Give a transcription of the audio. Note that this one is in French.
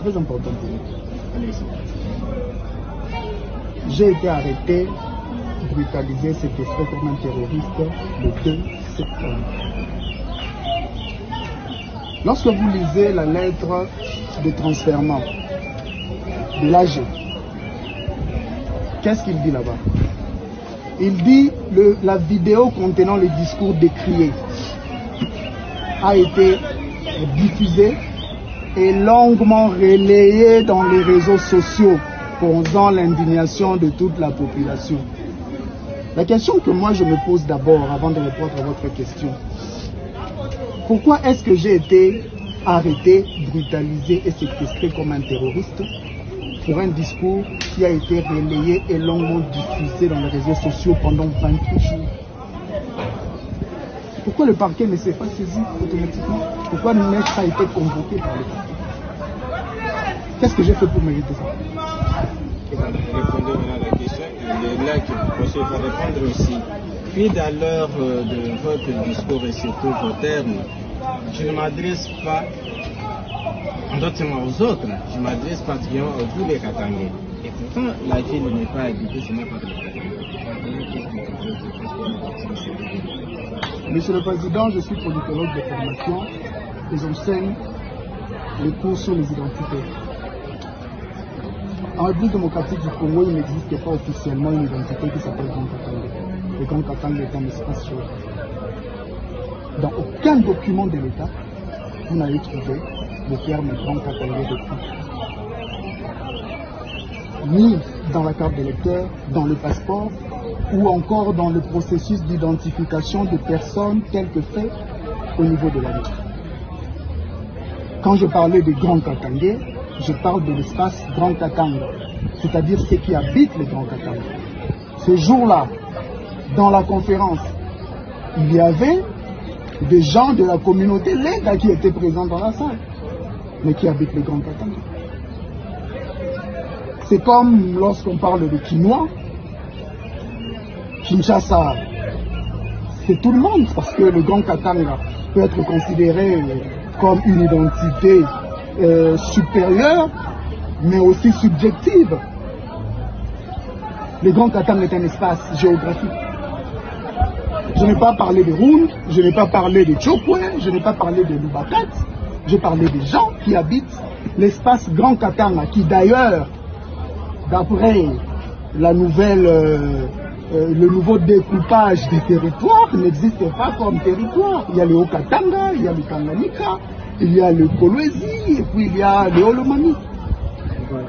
très important pour nous. J'ai été arrêté, brutalisé, séquestré comme un terroriste le 2 septembre. Lorsque vous lisez la lettre de transfèrement de l'AG, qu'est-ce qu'il dit là-bas? Il dit la vidéo contenant le discours décrié a été diffusée et longuement relayée dans les réseaux sociaux, causant l'indignation de toute la population. La question que moi je me pose d'abord, avant de répondre à votre question, pourquoi est-ce que j'ai été arrêté, brutalisé et séquestré comme un terroriste pour un discours qui a été relayé et longuement diffusé dans les réseaux sociaux pendant 28 jours? Pourquoi le parquet ne s'est pas saisi automatiquement? Pourquoi le maître a été convoqué par le parquet? Qu'est-ce que j'ai fait pour mériter ça? Répondez maintenant à la question. Il est là que vous pensez répondre aussi. Puis à l'heure de votre discours et surtout vos termes, je ne m'adresse pas aux autres, je m'adresse particulièrement à vous les Katangais. Et pourtant, la ville n'est pas habitée seulement par les Katangais. Monsieur le Président, je suis politologue de formation et j'enseigne les cours sur les identités. En République démocratique du Congo, il n'existe pas officiellement une identité qui s'appelle Grand Katanga. Le Grand Katanga est un espace géographique. Dans aucun document de l'État, vous n'allez trouver le terme Grand Katanga décrit. Ni dans la carte d'électeur, dans le passeport, ou encore dans le processus d'identification de personnes tel que fait au niveau de la ville. Quand je parlais de Grand Katanga, je parle de l'espace Grand Katanga, c'est-à-dire ceux qui habitent le Grand Katanga. Ce jour-là, dans la conférence, il y avait des gens de la communauté Lenga qui étaient présents dans la salle, mais qui habitent le Grand Katanga. C'est comme lorsqu'on parle de Quinois, Kinshasa, c'est tout le monde, parce que le Grand Katanga peut être considéré comme une identité supérieure, mais aussi subjective. Le Grand Katanga est un espace géographique. Je n'ai pas parlé de Round, je n'ai pas parlé de Tchokwe, je n'ai pas parlé de Lubakat, j'ai parlé des gens qui habitent l'espace Grand Katanga, qui d'ailleurs, d'après la nouvelle... le nouveau découpage des territoires n'existe pas comme territoire. Il y a le Haut-Katanga, il y a le Tanganyika, il y a le Kolwezi et puis il y a le Holomami. Voilà.